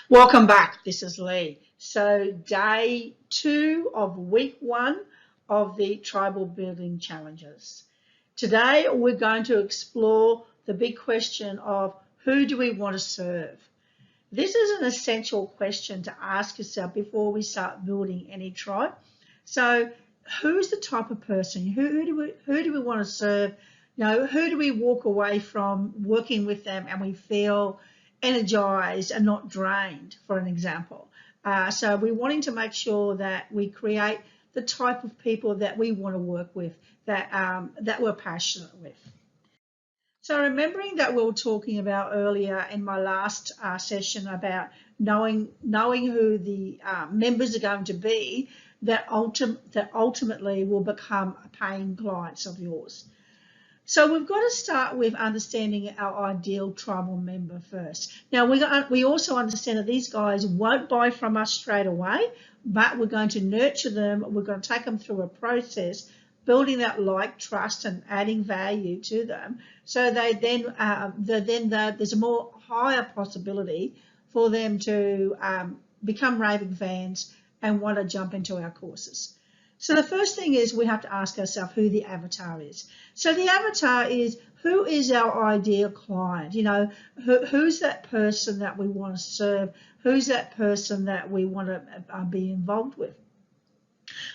Welcome back. This is Lee. So, day 2 of week 1 of the Tribal Building Challenges. Today, we're going to explore the big question of who do we want to serve? This is an essential question to ask yourself before we start building any tribe. So, who's the type of person? Who do we want to serve? Who do we walk away from working with them and we feel energized and not drained, for an example? So we're wanting to make sure that we create the type of people that we want to work with, that we're passionate with. So remembering that we were talking about earlier in my last session about knowing who the members are going to be that ultimately will become paying clients of yours. So we've got to start with understanding our ideal tribal member first. Now we also understand that these guys won't buy from us straight away, but we're going to nurture them. We're going to take them through a process, building that like, trust, and adding value to them. So there's a more higher possibility for them to become raving fans and want to jump into our courses. So the first thing is we have to ask ourselves who the avatar is. So the avatar is who is our ideal client? Who's that person that we want to serve? Who's that person that we want to be involved with?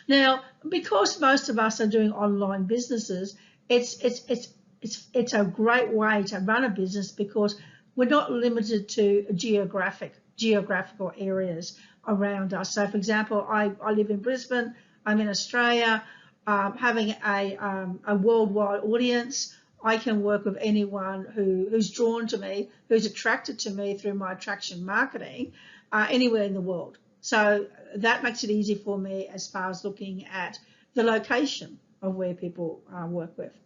Now, because most of us are doing online businesses, it's a great way to run a business because we're not limited to geographical areas around us. So, for example, I live in Brisbane. I'm in Australia. Having a worldwide audience, I can work with anyone who's drawn to me, who's attracted to me through my attraction marketing, anywhere in the world. So that makes it easy for me as far as looking at the location of where people work with.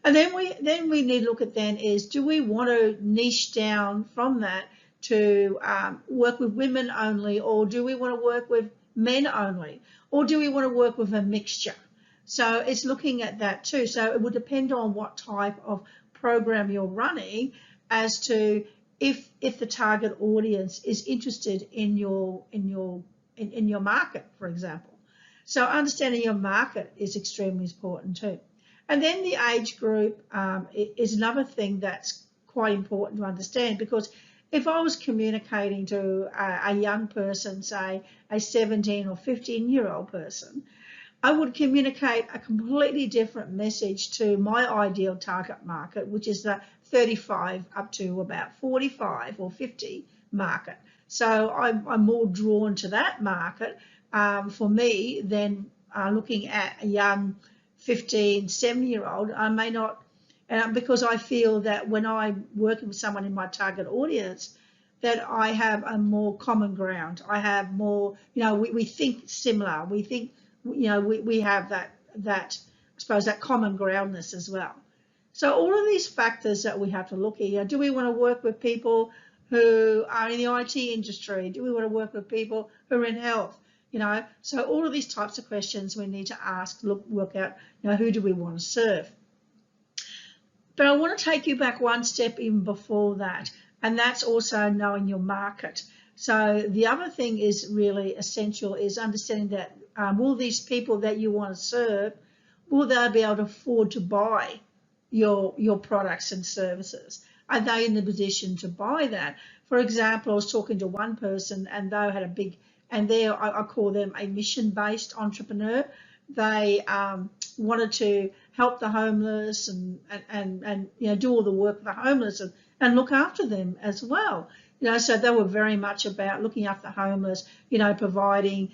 And then we need to look at then is, do we want to niche down from that to work with women only, or do we want to work with men only, or do we want to work with a mixture? So it's looking at that too. So it will depend on what type of program you're running as to if the target audience is interested in your market, for example. So understanding your market is extremely important too. And then the age group is another thing that's quite important to understand, because if I was communicating to a young person, say a 17 or 15-year-old person, I would communicate a completely different message to my ideal target market, which is the 35 up to about 45 or 50 market. So I'm more drawn to that market for me than looking at a young 15, 7-year-old. I may not, because I feel that when I'm working with someone in my target audience, that I have a more common ground. I have more, we think similar. We think, we have that I suppose that common groundness as well. So all of these factors that we have to look at. Do we want to work with people who are in the IT industry? Do we want to work with people who are in health? So all of these types of questions we need to ask, work out, who do we want to serve? But I want to take you back one step even before that, and that's also knowing your market. So the other thing is really essential is understanding that will these people that you want to serve, will they be able to afford to buy your products and services? Are they in the position to buy that? For example, I was talking to one person and they had a big, and I call them a mission-based entrepreneur. They wanted to help the homeless and do all the work for the homeless and look after them as well. So they were very much about looking after the homeless, providing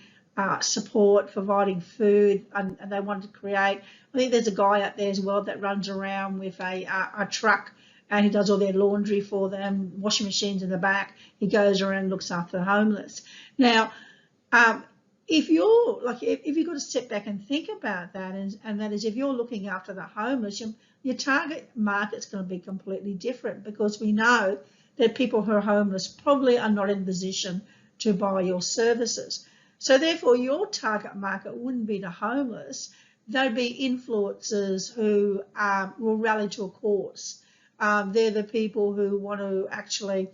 support, providing food, and they wanted to create. I think there's a guy out there as well that runs around with a truck, and he does all their laundry for them, washing machines in the back. He goes around and looks after the homeless. Now, if you've got to step back and think about that, and that is if you're looking after the homeless, your target market's going to be completely different, because we know that people who are homeless probably are not in a position to buy your services. So therefore, your target market wouldn't be the homeless. They'd be influencers who will rally to a cause. They're the people who want to actually,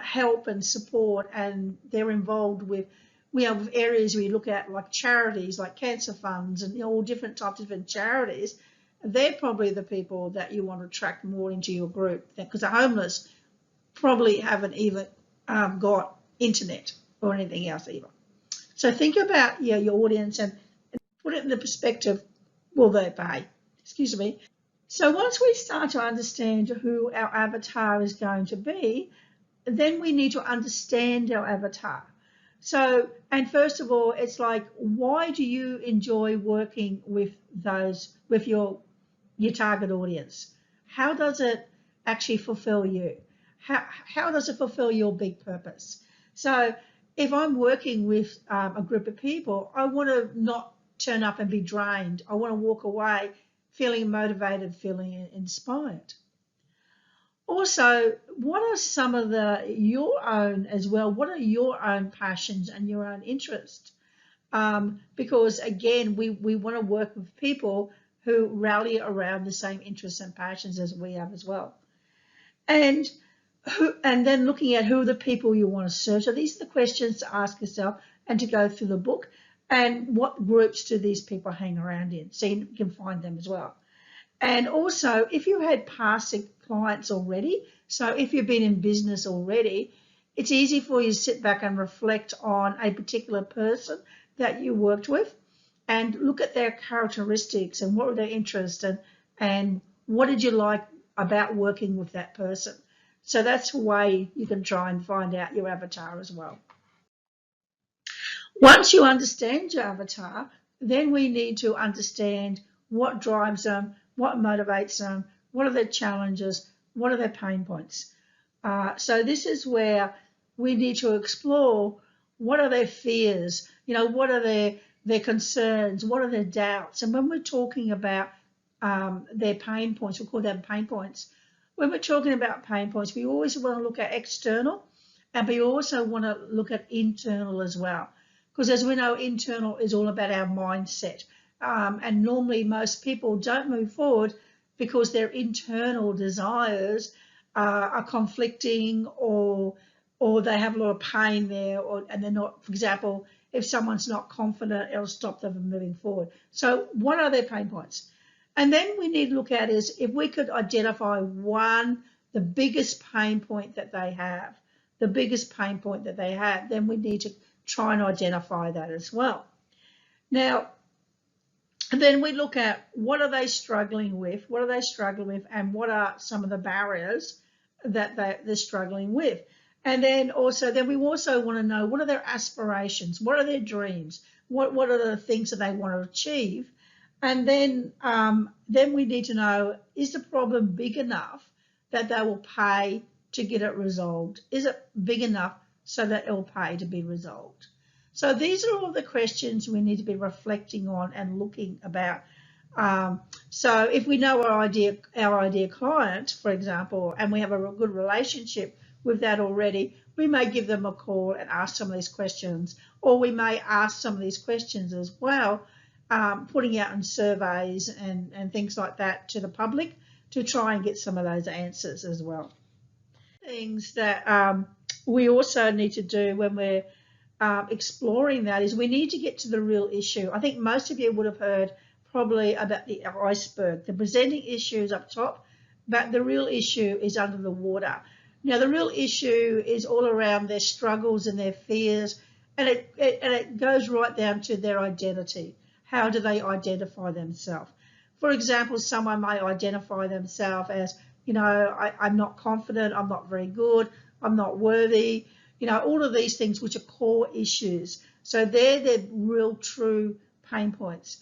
help and support, and they're involved with, with areas we look at like charities, like cancer funds, and all different types of different charities. They're probably the people that you want to attract more into your group, because the homeless probably haven't even got internet or anything else either. So think about your audience and put it in the perspective, will they pay? Excuse me. So once we start to understand who our avatar is going to be, then we need to understand our avatar. So, and first of all, it's like, why do you enjoy working with your target audience? How does it actually fulfill you? How does it fulfill your big purpose? So if I'm working with a group of people, I want to not turn up and be drained. I want to walk away feeling motivated, feeling inspired. Also, what are some of your own as well? What are your own passions and your own interests? Because again, we want to work with people who rally around the same interests and passions as we have as well. And then looking at who are the people you want to serve. So these are the questions to ask yourself and to go through the book. And what groups do these people hang around in? So you can find them as well. And also, if you had past clients already, so if you've been in business already, it's easy for you to sit back and reflect on a particular person that you worked with and look at their characteristics and what were their interests and what did you like about working with that person. So that's a way you can try and find out your avatar as well. Once you understand your avatar, then we need to understand what drives them, what motivates them, what are their challenges, what are their pain points. So this is where we need to explore what are their fears, what are their concerns, what are their doubts. And when we're talking about their pain points, we call them pain points. When we're talking about pain points, we always want to look at external, and we also want to look at internal as well. Because as we know, internal is all about our mindset. And normally most people don't move forward because their internal desires are conflicting, or they have a lot of pain there, and they're not, for example, if someone's not confident, it'll stop them from moving forward. So what are their pain points? And then we need to look at is if we could identify the biggest pain point that they have, then we need to try and identify that as well. Now, then we look at what are they struggling with, and what are some of the barriers that they're struggling with. And then we also want to know what are their aspirations, what are their dreams, what are the things that they want to achieve. And then we need to know, is the problem big enough that they will pay to get it resolved? Is it big enough so that it will pay to be resolved? So these are all the questions we need to be reflecting on and looking about. So if we know our ideal client, for example, and we have a good relationship with that already, we may give them a call and ask some of these questions, or we may ask some of these questions as well, putting out in surveys and things like that to the public to try and get some of those answers as well. Things that we also need to do when we're exploring that is we need to get to the real issue. I think most of you would have heard probably about the iceberg. The presenting issue is up top, but the real issue is under the water. Now, the real issue is all around their struggles and their fears, and it goes right down to their identity. How do they identify themselves? For example, someone may identify themselves as, I'm not confident, I'm not very good, I'm not worthy, all of these things which are core issues. So they're their real true pain points.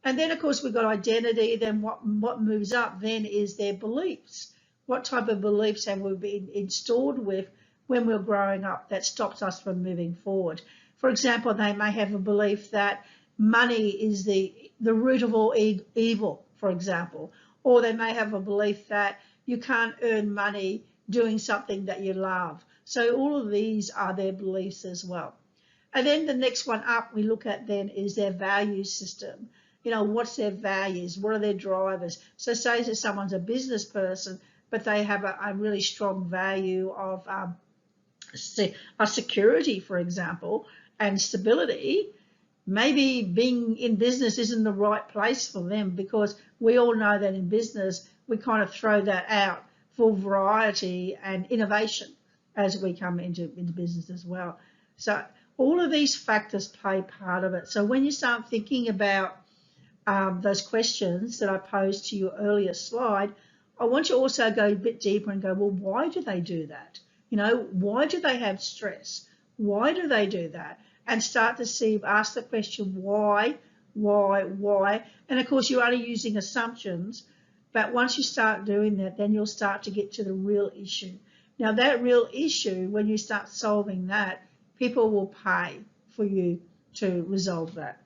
And then, of course, we've got identity. Then what moves up then is their beliefs. What type of beliefs have we been installed with when we're growing up that stops us from moving forward? For example, they may have a belief that money is the root of all evil, for example. Or they may have a belief that you can't earn money doing something that you love. So all of these are their beliefs as well. And then the next one up we look at then is their value system. What's their values? What are their drivers? So say that someone's a business person, but they have a really strong value of security, for example, and stability, maybe being in business isn't the right place for them, because we all know that in business we kind of throw that out for variety and innovation as we come into business as well. So all of these factors play part of it. So when you start thinking about those questions that I posed to your earlier slide, I want you to also go a bit deeper and go, well, why do they do that? You know, why do they have stress? Why do they do that? And start to see, ask the question, why? And of course, you're only using assumptions, but once you start doing that, then you'll start to get to the real issue. Now, that real issue, when you start solving that, people will pay for you to resolve that.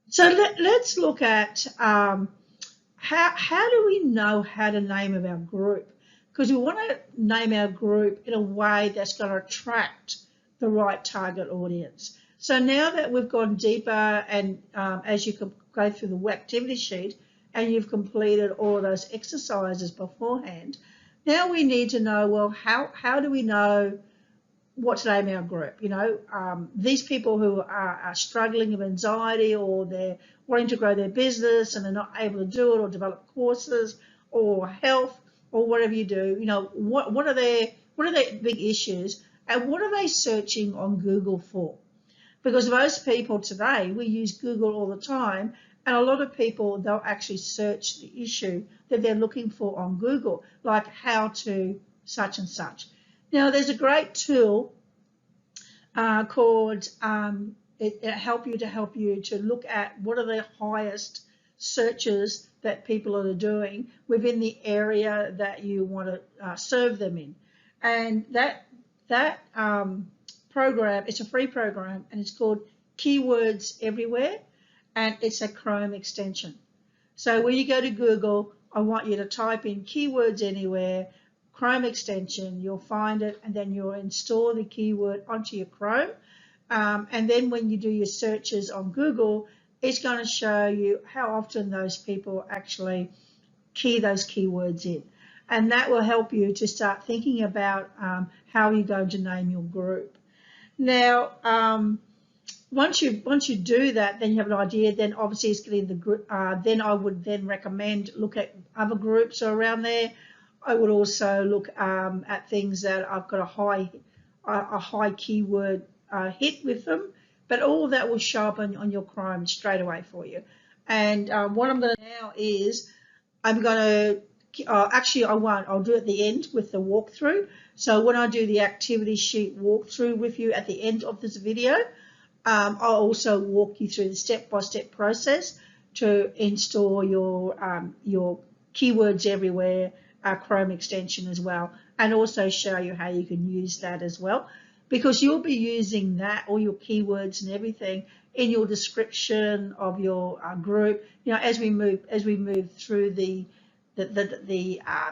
So let's look at how do we know how to name our group? Because we want to name our group in a way that's going to attract the right target audience. So now that we've gone deeper, and as you can go through the activity sheet and you've completed all of those exercises beforehand, now we need to know, well, how do we know what to name our group? You know, these people who are struggling with anxiety, or they're wanting to grow their business and they're not able to do it, or develop courses, or health, or whatever you do, you know, what are their big issues, and what are they searching on Google for? Because most people today, we use Google all the time, and a lot of people, they'll actually search the issue that they're looking for on Google, like how to such and such. Now, there's a great tool called it help you to look at what are the highest searches that people are doing within the area that you want to serve them in. And that program, it's a free program, and it's called Keywords Everywhere, and it's a Chrome extension. So when you go to Google, I want you to type in Keywords Anywhere, Chrome extension, you'll find it, and then you'll install the keyword onto your Chrome. And then when you do your searches on Google, it's going to show you how often those people actually key those keywords in. And that will help you to start thinking about how you're going to name your group. Now, once you do that, then you have an idea. Then obviously it's getting the group. Then I would then recommend look at other groups around there. I would also look at things that I've got a high keyword hit with them, but all of that will show up on your Chrome straight away for you. And what I'm going to do now is I'm going to actually I won't. I'll do it at the end with the walkthrough. So when I do the activity sheet walkthrough with you at the end of this video, I'll also walk you through the step-by-step process to install your Keywords Everywhere Chrome extension as well, and also show you how you can use that as well, because you'll be using that, all your keywords and everything, in your description of your group. You know, as we move through the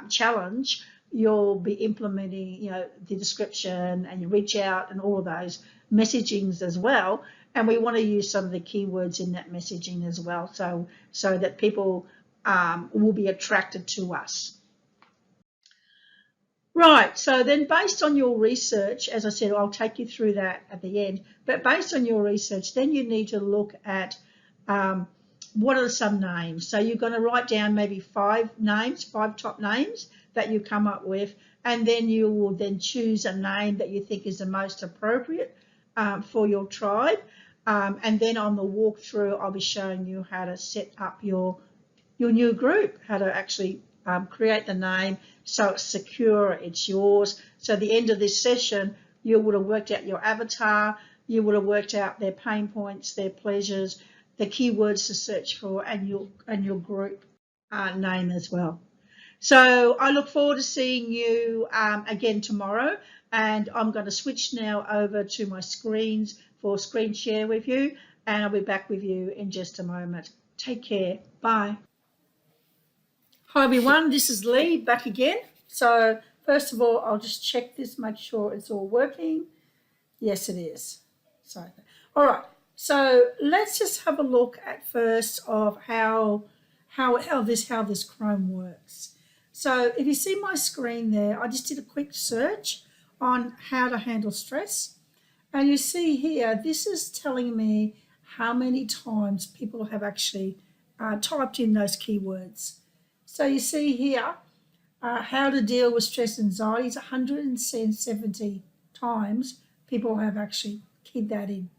challenge, you'll be implementing, you know, the description, and you reach out and all of those messagings as well. And we want to use some of the keywords in that messaging as well, so that people will be attracted to us. Right, so then based on your research, as I said, I'll take you through that at the end, but based on your research, then you need to look at what are some names. So you're going to write down maybe 5 top names that you come up with, and then you will then choose a name that you think is the most appropriate for your tribe. And then on the walkthrough, I'll be showing you how to set up your new group, how to actually create the name so it's secure, it's yours. So at the end of this session, you would have worked out your avatar, you would have worked out their pain points, their pleasures, the keywords to search for, and your group name as well. So I look forward to seeing you again tomorrow, and I'm going to switch now over to my screens for screen share with you, and I'll be back with you in just a moment. Take care. Bye. Hi everyone, this is Lee back again. So first of all, I'll just check this, make sure it's all working. Yes, it is. So, all right. So let's just have a look at first of how this Chrome works. So if you see my screen there, I just did a quick search on how to handle stress. And you see here, this is telling me how many times people have actually typed in those keywords. So you see here, how to deal with stress and anxiety is 170 times people have actually keyed that in.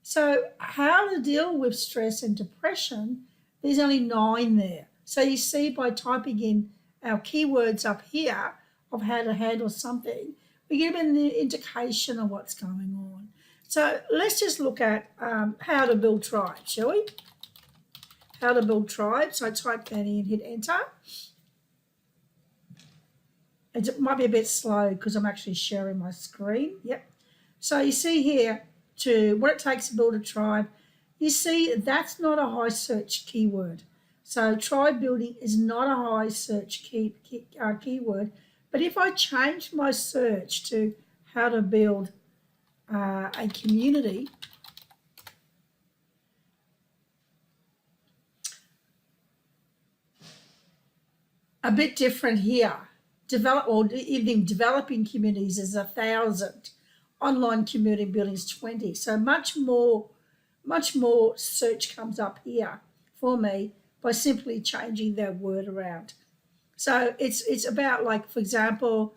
So how to deal with stress and depression, there's only 9 there. So you see by typing in our keywords up here of how to handle something, we get an indication of what's going on. So let's just look at how to build tribes, shall we? How to build tribes. So I type that in, hit enter. It might be a bit slow because I'm actually sharing my screen. Yep. So you see here to what it takes to build a tribe. You see that's not a high search keyword. So tribe building is not a high search keyword. But if I change my search to how to build a community, a bit different here. Even developing communities is 1,000. Online community building is 20. So much more search comes up here for me by simply changing that word around. So it's about, like, for example,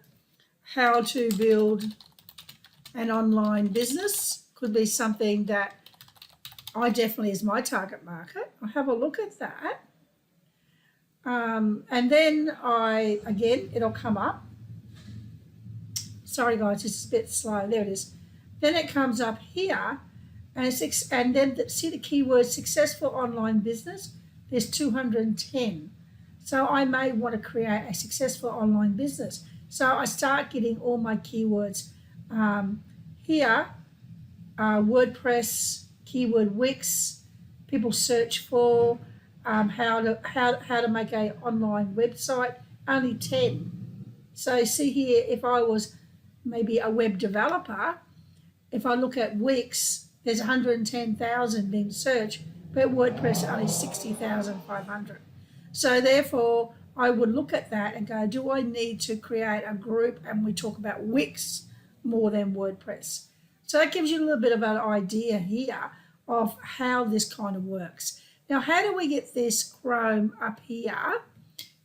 how to build an online business could be something that I definitely is my target market. I'll have a look at that. And then it'll come up. Sorry guys, it's a bit slow. There it is. Then it comes up here, and then see the keyword successful online business. There's 210. So I may want to create a successful online business. So I start getting all my keywords here. WordPress, keyword Wix. People search for how to make an online website. Only 10. So see here, if I was maybe a web developer, if I look at Wix, there's 110,000 being searched, but WordPress only 60,500. So therefore, I would look at that and go, do I need to create a group? And we talk about Wix more than WordPress. So that gives you a little bit of an idea here of how this kind of works. Now, how do we get this Chrome up here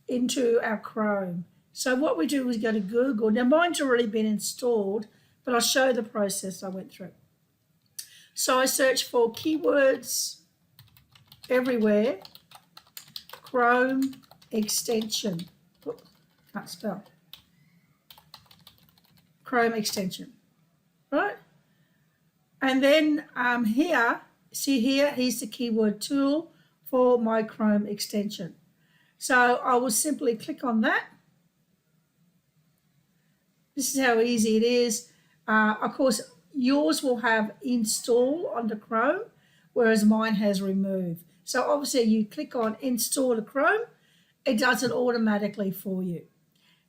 into our Chrome? So what we do is go to Google. Now, mine's already been installed, but I'll show the process I went through. So I search for keywords everywhere, Chrome extension. Oops, can't spell. Chrome extension, right? And then here, see here, here's the keyword tool for my Chrome extension. So I will simply click on that. This is how easy it is. Of course, yours will have install under Chrome, whereas mine has remove. So obviously you click on install to Chrome, it does it automatically for you.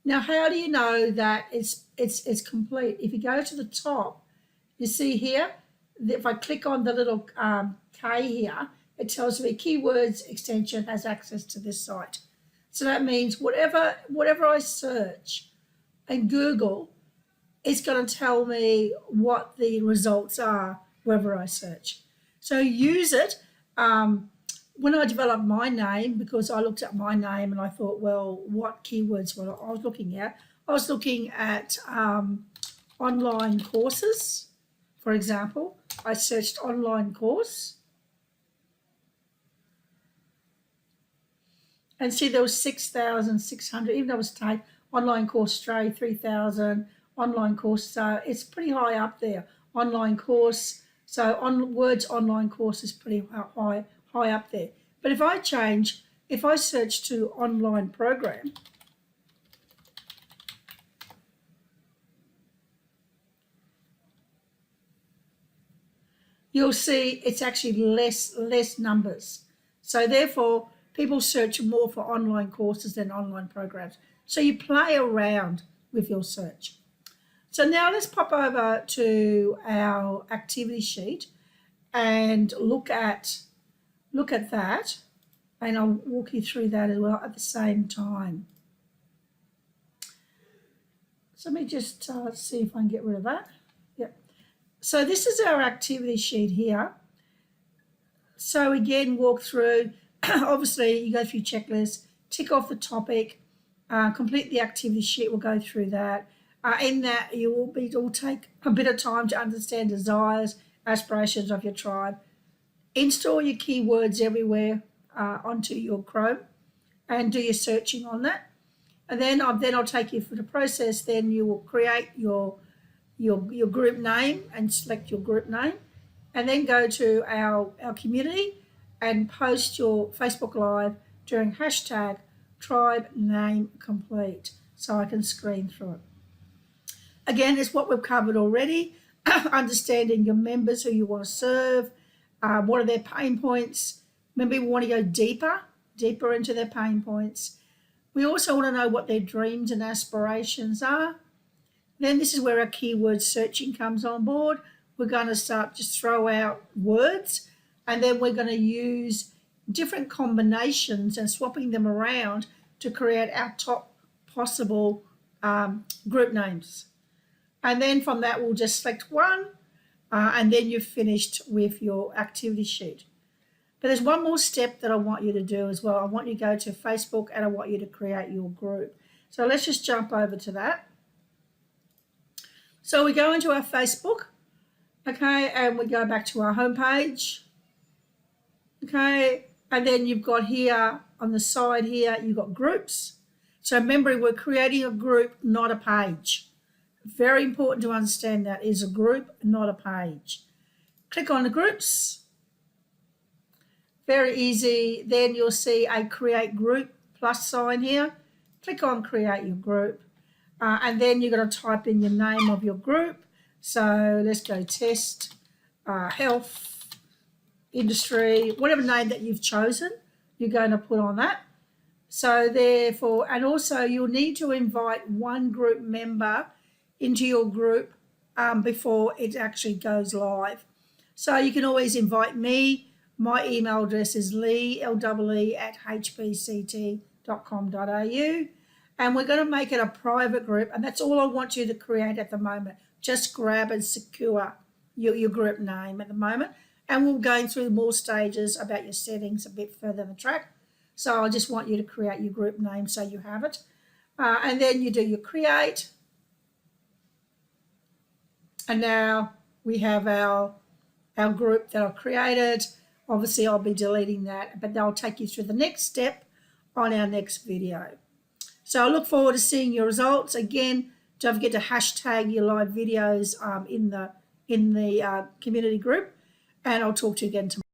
Now, how do you know that it's complete? If you go to the top, you see here, if I click on the little K here, it tells me keywords extension has access to this site. So that means whatever I search in Google, it's going to tell me what the results are wherever I search. So use it. When I developed my name, because I looked at my name and I thought, well, what keywords were I was looking at? I was looking at online courses, for example. I searched online course. And see, there was 6,600, even though it was typed online course Australia, 3,000, online course. So it's pretty high up there. Online course. So words online course is pretty high up there. But if I search to online program, you'll see it's actually less numbers. So therefore, people search more for online courses than online programs. So you play around with your search. So now let's pop over to our activity sheet and look at that, and I'll walk you through that as well at the same time. So let me just see if I can get rid of that. Yep. So this is our activity sheet here. So again, walk through. Obviously, you go through checklists, tick off the topic, complete the activity sheet. We'll go through that. In that, it will take a bit of time to understand desires, aspirations of your tribe. Install your keywords everywhere onto your Chrome, and do your searching on that. And then I'll take you through the process. Then you will create your group name and select your group name, and then go to our community and post your Facebook Live during hashtag tribe name complete, so I can screen through it. Again, it's what we've covered already. Understanding your members, who you want to serve, what are their pain points. Maybe we want to go deeper into their pain points. We also want to know what their dreams and aspirations are. Then this is where our keyword searching comes on board. We're going to start just throw out words, and then we're going to use different combinations and swapping them around to create our top possible group names. And then from that, we'll just select one, and then you've finished with your activity sheet. But there's one more step that I want you to do as well. I want you to go to Facebook, and I want you to create your group. So let's just jump over to that. So we go into our Facebook, okay, and we go back to our homepage, okay, and then you've got here on the side here, you've got groups. So remember, we're creating a group, not a page. Very important to understand that is a group, not a page. Click on the groups. Very easy. Then you'll see a create group plus sign here. Click on create your group. And then you're going to type in your name of your group. So let's go test, health, industry, whatever name that you've chosen, you're going to put on that. So therefore, and also you'll need to invite one group member into your group before it actually goes live. So you can always invite me. My email address is lee@hbct.com.au, and we're going to make it a private group, and that's all I want you to create at the moment. Just grab and secure your group name at the moment, and we'll go through more stages about your settings a bit further in the track. So I just want you to create your group name so you have it, and then you do your create. And now we have our group that I've created. Obviously, I'll be deleting that, but they'll take you through the next step on our next video. So I look forward to seeing your results. Again, don't forget to hashtag your live videos in the community group, and I'll talk to you again tomorrow.